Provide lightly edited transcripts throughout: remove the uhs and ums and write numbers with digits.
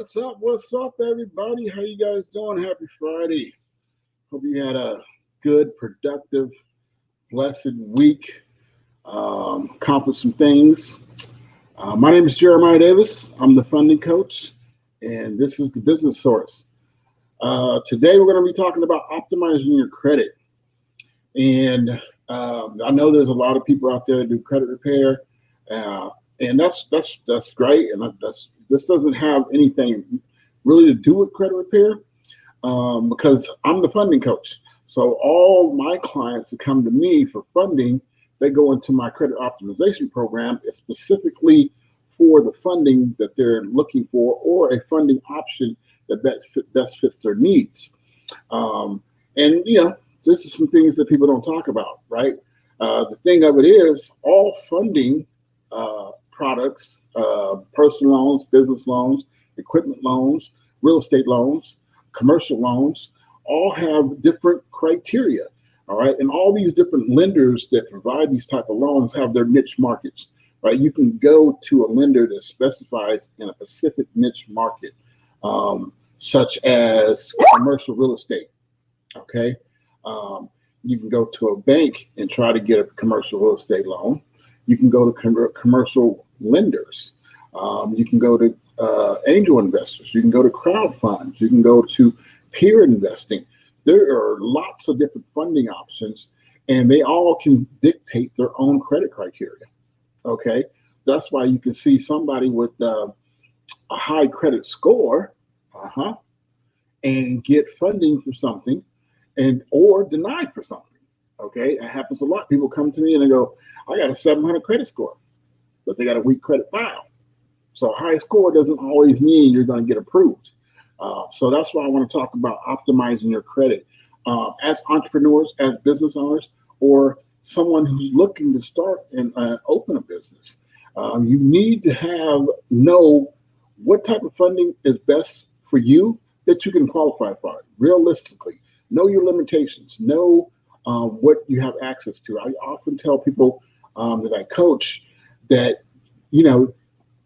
What's up, everybody? How you guys doing? Happy Friday. Hope you had a good, productive, blessed week. Accomplished some things. My name is Jeremiah Davis. I'm the funding coach, and this is the Business Source. Today, we're going to be talking about optimizing your credit. And I know there's a lot of people out there that do credit repair, uh, and that's great. And that's this doesn't have anything really to do with credit repair because I'm the funding coach. So all my clients that come to me for funding, they go into my credit optimization program. It's specifically for the funding that they're looking for or a funding option best fits their needs. And this is some things that people don't talk about, right? The thing of it is, all funding products, personal loans, business loans, equipment loans, real estate loans, commercial loans, all have different criteria. All right, and all these different lenders that provide these type of loans have their niche markets. Right, you can go to a lender that specifies in a specific niche market, such as commercial real estate. Okay, um, you can go to a bank and try to get a commercial real estate loan. You can go to commercial lenders. You can go to angel investors. You can go to crowd funds. You can go to peer investing. There are lots of different funding options, and they all can dictate their own credit criteria. Okay, that's why you can see somebody with a high credit score, uh-huh, and get funding for something, and or denied for something. Okay, it happens a lot. People come to me and they go, "I got a 700 credit score," but they got a weak credit file. So a high score doesn't always mean you're going to get approved. So that's why I want to talk about optimizing your credit as entrepreneurs, as business owners, or someone who's looking to start and open a business. You need to know what type of funding is best for you that you can qualify for. Realistically, know your limitations. Know what you have access to. I often tell people that I coach that you know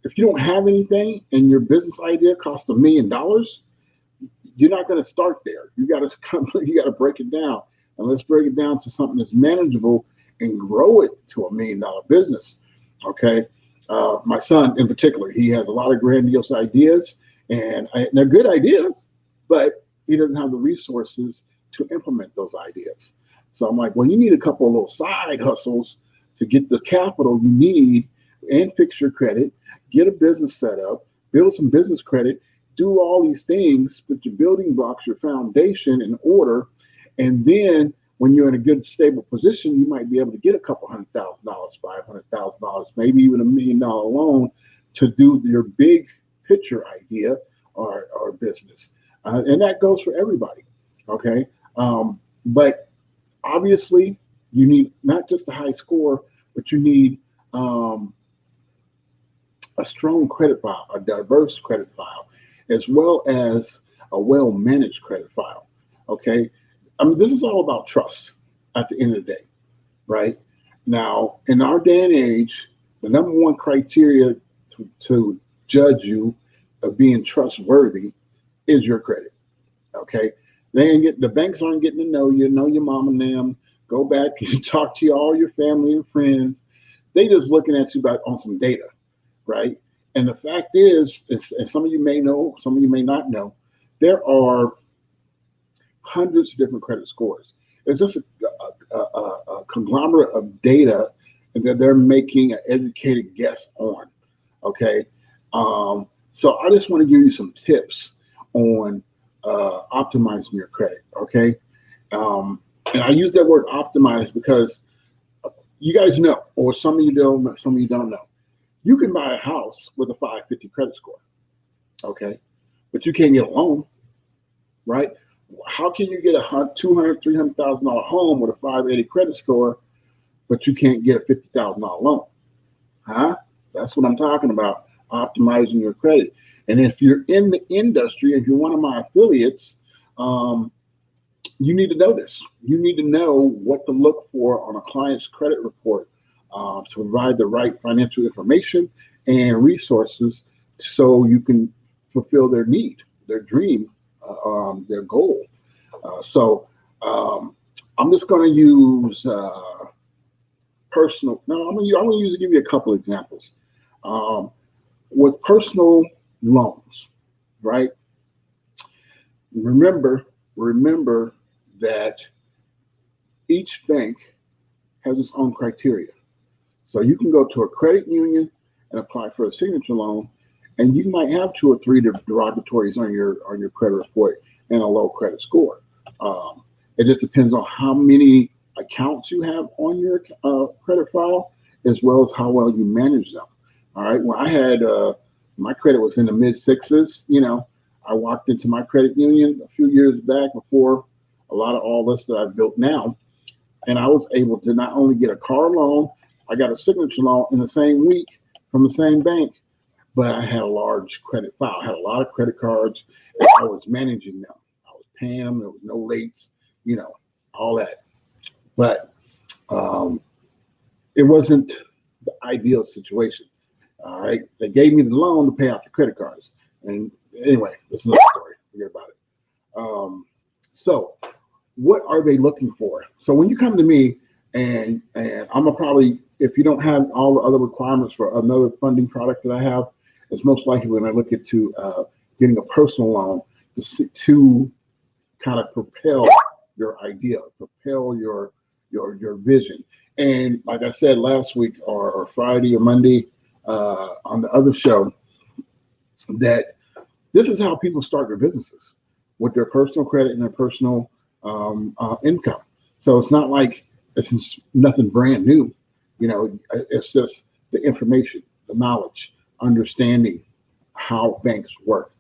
if you don't have anything and your business idea costs $1 million, you're not going to start there. You got to break it down, and let's break it down to something that's manageable and grow it to $1 million business. Okay, my son in particular, he has a lot of grandiose ideas, and they're good ideas, but he doesn't have the resources to implement those ideas. So I'm like, well, you need a couple of little side hustles to get the capital you need and fix your credit, get a business set up, build some business credit, do all these things, put your building blocks, your foundation in order, and then when you're in a good stable position, you might be able to get a couple $100,000, $500,000, maybe even $1 million loan to do your big picture idea or business, and that goes for everybody. Okay, but obviously you need not just a high score, but you need a strong credit file, a diverse credit file, as well as a well managed credit file. Okay. I mean, this is all about trust at the end of the day, right? Now, in our day and age, the number one criteria to judge you of being trustworthy is your credit. Okay. The banks aren't getting to know your mom and them, go back and talk to all your family and friends. They just looking at you on some data, right? And the fact is, and some of you may know, some of you may not know, there are hundreds of different credit scores. It's just a conglomerate of data that they're making an educated guess on. Okay, so I just want to give you some tips on optimizing your credit. Okay, and I use that word optimize because you guys know, or some of you don't, some of you don't know. You can buy a house with a 550 credit score, okay, but you can't get a loan, right? How can you get a $200,000, $300,000 home with a 580 credit score, but you can't get a $50,000 loan? Huh? That's what I'm talking about, optimizing your credit. And if you're in the industry, if you're one of my affiliates, you need to know this. You need to know what to look for on a client's credit report to provide the right financial information and resources so you can fulfill their need, their dream, their goal. So I'm just going to use personal. No, I'm going to give you a couple examples. Um, with personal loans, right? Remember that each bank has its own criteria. So you can go to a credit union and apply for a signature loan, and you might have two or three derogatories on your credit report and a low credit score. Um, it just depends on how many accounts you have on your credit file, as well as how well you manage them. All right. When I had my credit was in the mid sixes, I walked into my credit union a few years back before a lot of all this that I've built now, and I was able to not only get a car loan, I got a signature loan in the same week from the same bank, but I had a large credit file. I had a lot of credit cards, and I was managing them. I was paying them. There was no lates, all that. But um, it wasn't the ideal situation. All right. They gave me the loan to pay off the credit cards. And anyway, that's another story. Forget about it. So what are they looking for? So when you come to me and I'm gonna probably, if you don't have all the other requirements for another funding product that I have, it's most likely when I look into getting a personal loan to kind of propel your idea, propel your vision. And like I said last week or Friday or Monday on the other show, that this is how people start their businesses with their personal credit and their personal income. So it's not like it's nothing brand new. It's just the information, the knowledge, understanding how banks work.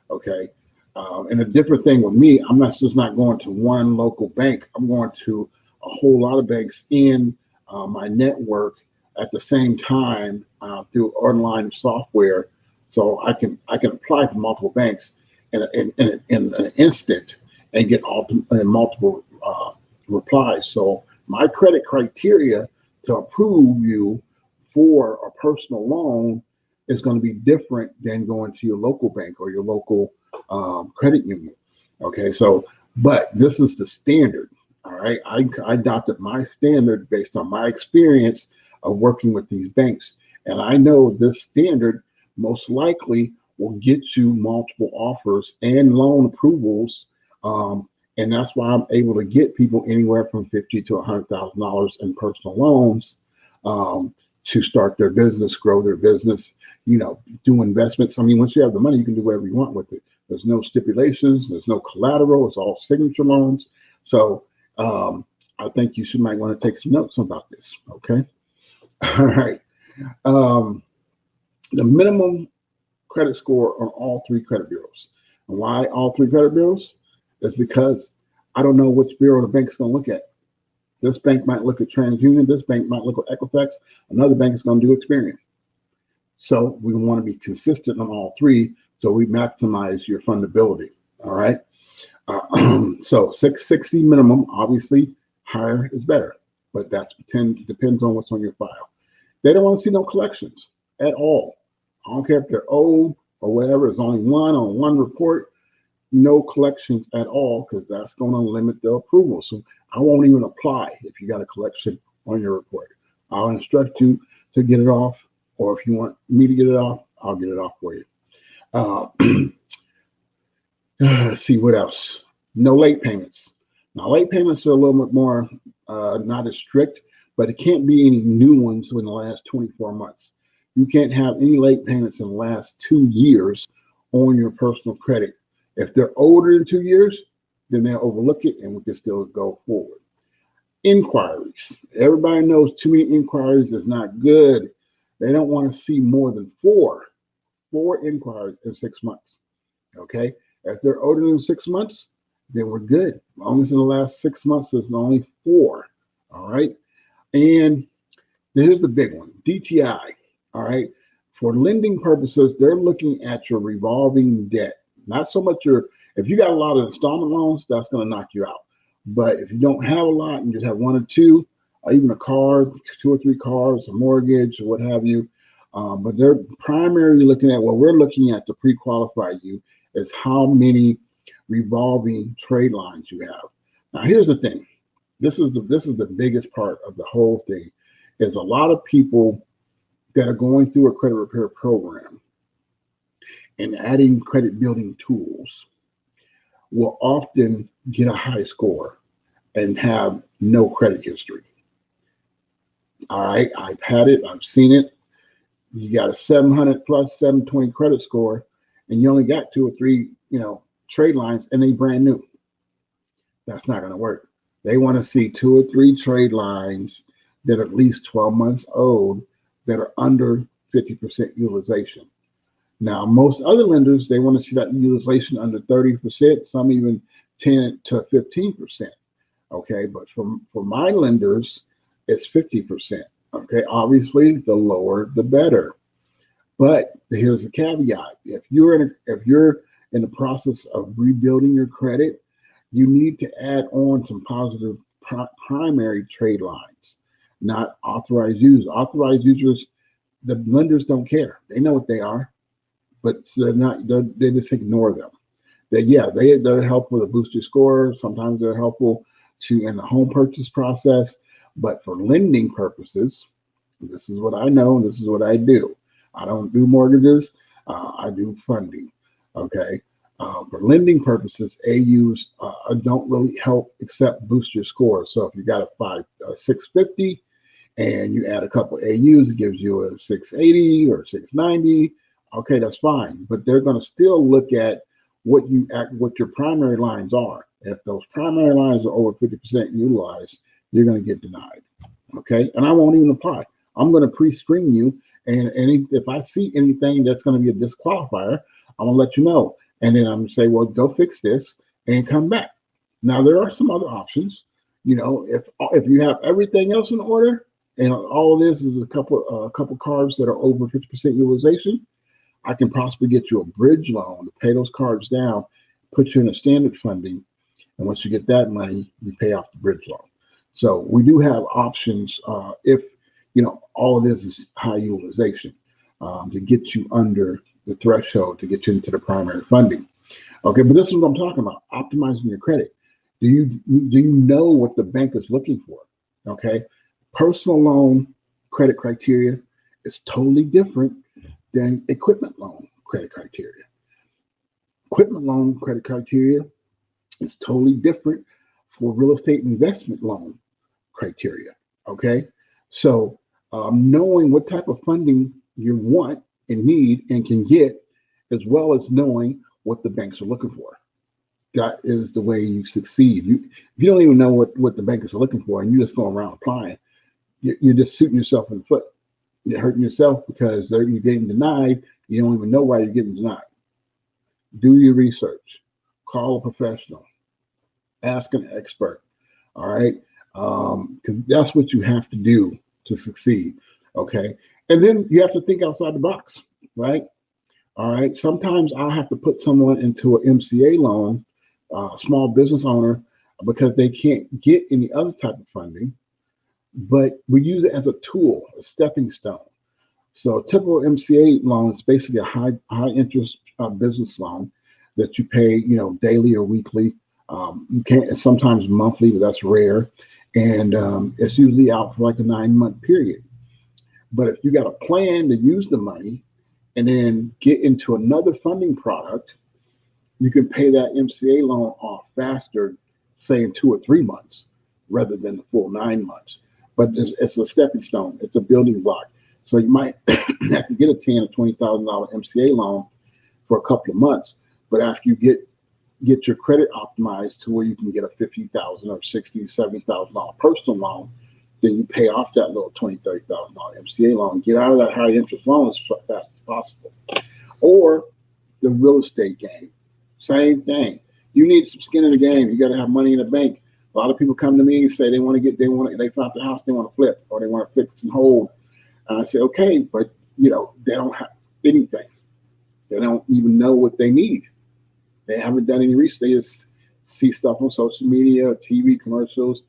Okay. And a different thing with me, I'm not just not going to one local bank. I'm going to a whole lot of banks in my network at the same time through online software, so I can apply for multiple banks in an instant and get multiple replies. So my credit criteria to approve you for a personal loan is going to be different than going to your local bank or your local credit union. Okay, so but this is the standard. All right, I adopted my standard based on my experience of working with these banks, and I know this standard most likely will get you multiple offers and loan approvals, and that's why I'm able to get people anywhere from $50,000 to $100,000 in personal loans to start their business, grow their business, do investments. I mean, once you have the money, you can do whatever you want with it. There's no stipulations, there's no collateral, it's all signature loans. So I think you might want to take some notes about this. Okay. All right. The minimum credit score on all three credit bureaus. And why all three credit bureaus? Is because I don't know which bureau the bank is going to look at. This bank might look at TransUnion. This bank might look at Equifax. Another bank is going to do Experian. So we want to be consistent on all three, so we maximize your fundability. All right. So 660 minimum. Obviously, higher is better, but that's depends on what's on your file. They don't want to see no collections at all. I don't care if they're old or whatever. There's only one on one report. No collections at all, because that's going to limit the approval. So I won't even apply if you got a collection on your report. I'll instruct you to get it off, or if you want me to get it off, I'll get it off for you. Let's see what else. No late payments. Now, late payments are a little bit more not as strict, but it can't be any new ones in the last 24 months. You can't have any late payments in the last 2 years on your personal credit. If they're older than 2 years, then they'll overlook it and we can still go forward. Inquiries. Everybody knows too many inquiries is not good. They don't want to see more than four inquiries in 6 months. Okay? If they're older than 6 months, then we're good. As long as in the last 6 months, there's only 4. All right? And here's the big one, DTI. All right? For lending purposes, they're looking at your revolving debt. Not so much if you got a lot of installment loans, that's going to knock you out. But if you don't have a lot and just have 1 or 2, or even a car, 2 or 3 cars, a mortgage, or what have you, But they're primarily looking at what we're looking at to pre-qualify you is how many revolving trade lines you have. Now, here's the thing. This is the biggest part of the whole thing. Is a lot of people that are going through a credit repair program and adding credit building tools will often get a high score and have no credit history. All right, I've had it, I've seen it. You got a 700 plus 720 credit score, and you only got two or three, trade lines, and they brand new. That's not going to work. They want to see two or three trade lines that are at least 12 months old that are under 50% utilization. Now, most other lenders, they want to see that utilization under 30%, some even 10 to 15%. Okay, but for my lenders, it's 50%. Okay, obviously, the lower the better. But here's the caveat: if you're in the process of rebuilding your credit, you need to add on some positive primary trade lines, not authorized users. Authorized users, the lenders don't care. They know what they are, but they're not. They just ignore them. They're helpful to boost your score. Sometimes they're helpful to in the home purchase process, but for lending purposes, this is what I know. This is what I do. I don't do mortgages. I do funding. Okay. For lending purposes, AUs don't really help except boost your score. So if you got a 650 and you add a couple AUs, it gives you a 680 or 690. Okay, that's fine. But they're going to still look at what your primary lines are. If those primary lines are over 50% utilized, you're going to get denied. Okay, and I won't even apply. I'm going to pre-screen you, and if I see anything that's going to be a disqualifier, I'm going to let you know. And then I'm going to say, well, go fix this and come back. Now, there are some other options. If you have everything else in order, and all of this is a couple cards that are over 50% utilization, I can possibly get you a bridge loan to pay those cards down, put you in a standard funding, and once you get that money, you pay off the bridge loan. So we do have options if all of this is high utilization to get you under the threshold to get you into the primary funding. Okay, but this is what I'm talking about: optimizing your credit. Do you know what the bank is looking for? Okay, personal loan credit criteria is totally different than equipment loan credit criteria. Equipment loan credit criteria is totally different for real estate investment loan criteria. Okay, so knowing what type of funding you want and need and can get, as well as knowing what the banks are looking for. That is the way you succeed. If you don't even know what the bankers are looking for and you just go around applying, you're just shooting yourself in the foot. You're hurting yourself because you're getting denied. You don't even know why you're getting denied. Do your research. Call a professional. Ask an expert. All right, because that's what you have to do to succeed. Okay, and then you have to think outside the box, right? All right. Sometimes I'll have to put someone into an MCA loan, small business owner, because they can't get any other type of funding. But we use it as a tool, a stepping stone. So a typical MCA loan is basically a high interest business loan that you pay, daily or weekly. You can't sometimes monthly, but that's rare, and it's usually out for like a 9-month period. But if you got a plan to use the money and then get into another funding product, you can pay that MCA loan off faster, say in 2 or 3 months, rather than the full 9 months. But it's a stepping stone. It's a building block. So you might have to get a $10,000 or $20,000 MCA loan for a couple of months, but after you get your credit optimized to where you can get a $50,000 or $60,000, $70,000 personal loan, then you pay off that little $20,000, $30,000 MCA loan. Get out of that high interest loan as fast as possible. Or the real estate game, same thing. You need some skin in the game. You got to have money in the bank. A lot of people come to me and say they found the house they want to flip, or they want to fix and hold. And I say, okay, but they don't have anything. They don't even know what they need. They haven't done any research. They just see stuff on social media, TV commercials.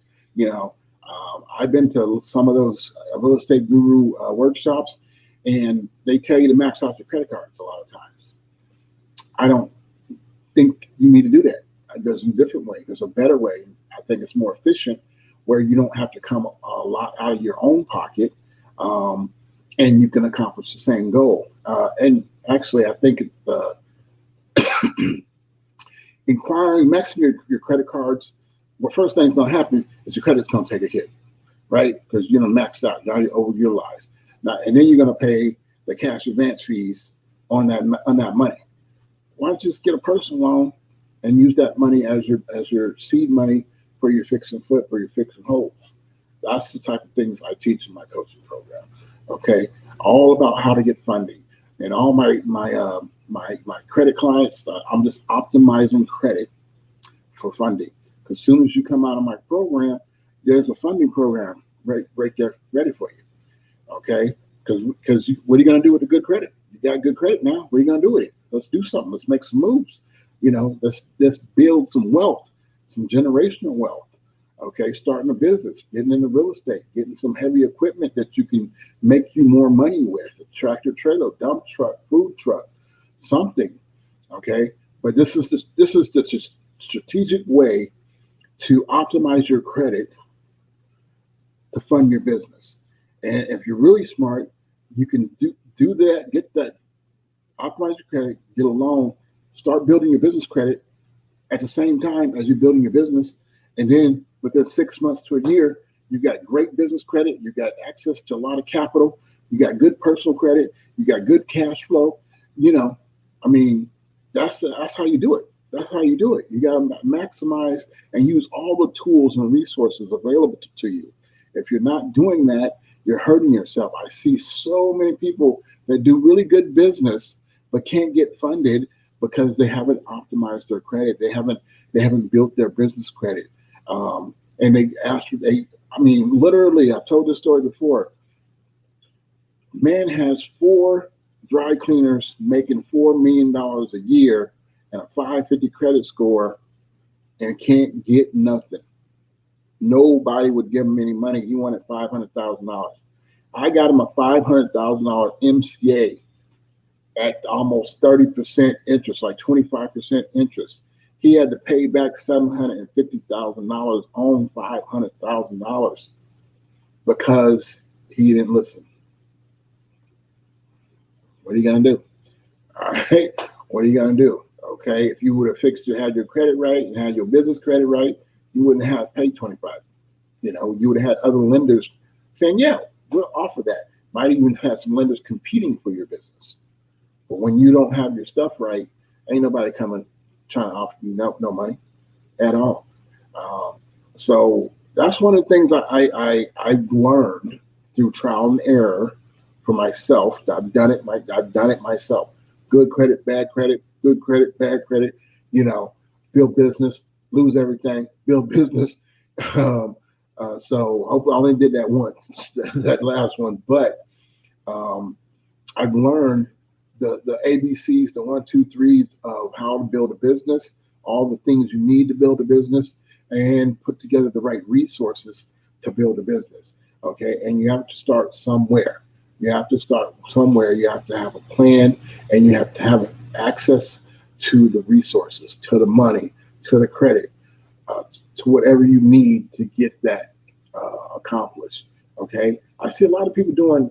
I've been to some of those real estate guru workshops, and they tell you to max out your credit cards a lot of times. I don't think you need to do that. There's a different way. There's a better way. I think it's more efficient, where you don't have to come a lot out of your own pocket, um, and you can accomplish the same goal. And actually, I think inquiring, maxing your credit cards. Well, first thing's going to happen is your credit's going to take a hit, right? Because you're going to max out. Now you're overutilized. Now, and then you're going to pay the cash advance fees on that money. Why don't you just get a personal loan and use that money as your seed money for your fix and flip or your fix and hold? That's the type of things I teach in my coaching program. Okay, all about how to get funding, and all my credit clients. I'm just optimizing credit for funding. Because as soon as you come out of my program, there's a funding program right there ready for you. Okay, because what are you going to do with the good credit? You got good credit now. What are you going to do with it? Let's do something. Let's make some moves. Let's build some wealth, some generational wealth. Okay, starting a business, getting into real estate, getting some heavy equipment that you can make you more money with, a tractor trailer, dump truck, food truck, something. Okay, but this is the strategic way to optimize your credit to fund your business. And if you're really smart, you can do that, get that, optimize your credit, get a loan, start building your business credit at the same time as you're building your business. And then within 6 months to a year, you got great business credit, you got access to a lot of capital, you got good personal credit, you got good cash flow. You know, I mean, that's how you do it. That's how you do it. You got to maximize and use all the tools and resources available to you. If you're not doing that, you're hurting yourself. I see so many people that do really good business but can't get funded because they haven't optimized their credit. They haven't built their business credit. And they ask they I mean, literally, I've told this story before. Man has four dry cleaners making $4 million a year and a 550 credit score and can't get nothing. Nobody would give him any money. He wanted $500,000. I got him a $500,000 MCA at almost 30% interest, like 25% interest. He had to pay back $750,000 on $500,000 because he didn't listen. What are you gonna do? All right, what are you gonna do? Okay, if you would have had your credit right and had your business credit right, you wouldn't have paid 25. You would have had other lenders saying, "Yeah, we'll offer that." Might even have some lenders competing for your business. But when you don't have your stuff right, ain't nobody coming trying to offer you no money at all. Um, so that's one of the things I've learned through trial and error for myself. I've done it myself. Good credit, bad credit, good credit, bad credit. You know, build business, lose everything, build business. Um, so hopefully I only did that once, that last one. But um, I've learned the ABCs, the one, two, threes of how to build a business, all the things you need to build a business, and put together the right resources to build a business. Okay, and you have to start somewhere. You have to start somewhere. You have to have a plan, and you have to have access to the resources, to the money, to the credit, to whatever you need to get that accomplished. Okay, I see a lot of people doing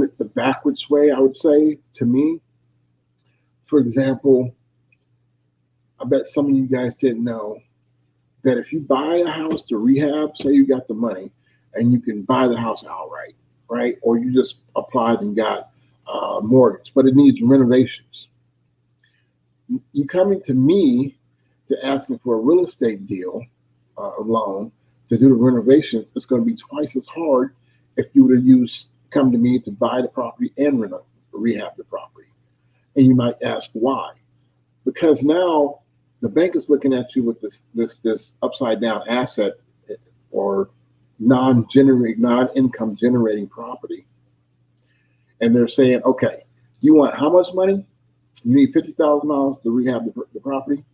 it the backwards way, I would say, to me. For example, I bet some of you guys didn't know that if you buy a house to rehab, say you got the money and you can buy the house outright, right? Or you just applied and got a mortgage, but it needs renovations. You coming to me to asking for a real estate deal, loan to do the renovations, it's going to be twice as hard if you would have come to me to buy the property and rehab the property. And you might ask why? Because now the bank is looking at you with this upside down asset or non-income generating property, and they're saying, okay, you want how much money? You need $50,000 to rehab the property.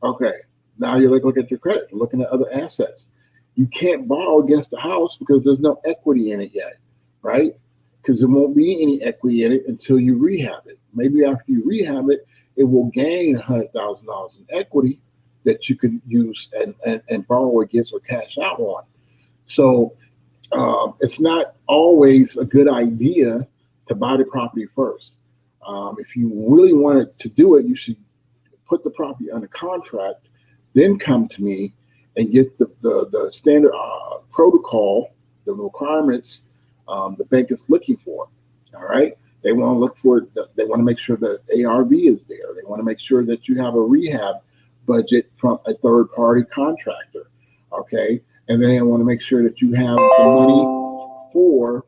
Okay, now you're looking at your credit, you're looking at other assets. You can't borrow against the house because there's no equity in it yet, right? because there won't be any equity in it until you rehab it. Maybe after you rehab it, it will gain $100,000 in equity that you can use and borrow against or cash out on. So it's not always a good idea to buy the property first. If you really wanted to do it, you should put the property under contract, then come to me and get the standard protocol, the requirements the bank is looking for. All right. They want to look for, they want to make sure that ARV is there. They want to make sure that you have a rehab budget from a third party contractor. Okay. And then they want to make sure that you have the money for,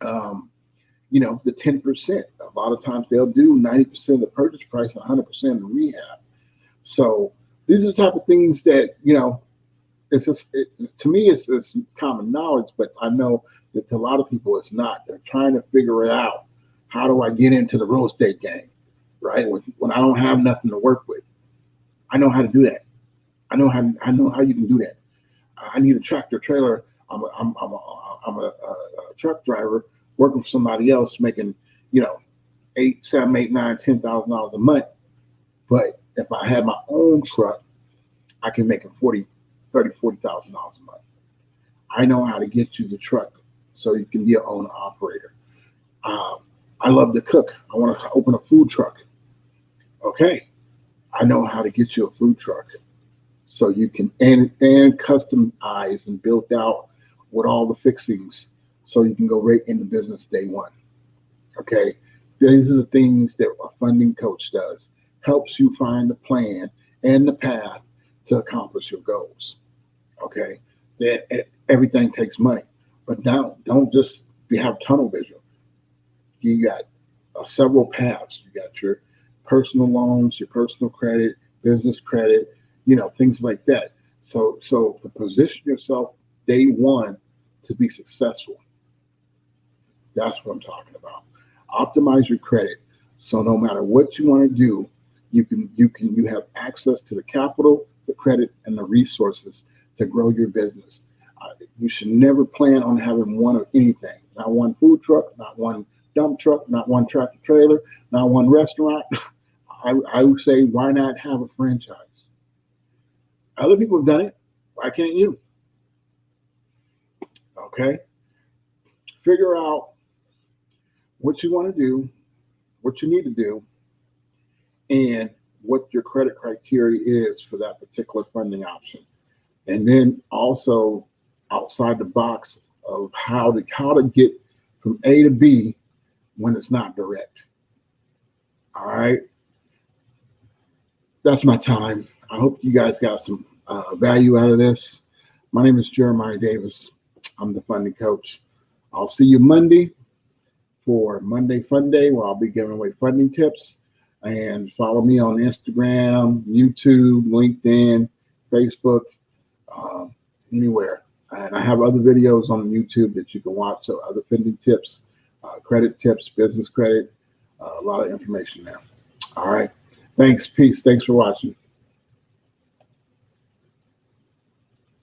the 10%. A lot of times they'll do 90% of the purchase price and 100% of the rehab. So these are the type of things that, it's just, to me, it's common knowledge, but I know that to a lot of people, it's not. They're trying to figure it out. How do I get into the real estate game, right? When I don't have nothing to work with, I know how to do that. I know how you can do that. I need a tractor trailer. I'm a truck driver working for somebody else making, $8,000, $7,000, $8,000, $9,000, $10,000 a month. But if I had my own truck, I can make it $40,000 a month. I know how to get you the truck so you can be your own operator. I love to cook. I want to open a food truck. Okay, I know how to get you a food truck so you can and customize and build out with all the fixings so you can go right into business day one. Okay, these are the things that a funding coach does. Helps you find the plan and the path to accomplish your goals. Okay, that everything takes money, but now don't just have tunnel vision. You got several paths. You got your personal loans, your personal credit, business credit, things like that. So to position yourself day one to be successful, that's what I'm talking about. Optimize your credit so no matter what you want to do, you have access to the capital, the credit, and the resources to grow your business. You should never plan on having one of anything. Not one food truck, not one dump truck, not one tractor trailer, not one restaurant. I would say, why not have a franchise? Other people have done it. Why can't you? Okay. Figure out what you want to do, what you need to do, and what your credit criteria is for that particular funding option. And then also outside the box of how to get from A to B when it's not direct. All right. That's my time. I hope you guys got some value out of this. My name is Jeremiah Davis. I'm the funding coach. I'll see you Monday for Monday Fun Day, where I'll be giving away funding tips. And follow me on Instagram, YouTube, LinkedIn, Facebook, anywhere. And I have other videos on YouTube that you can watch. So other funding tips, credit tips, business credit, a lot of information there. All right. Thanks. Peace. Thanks for watching.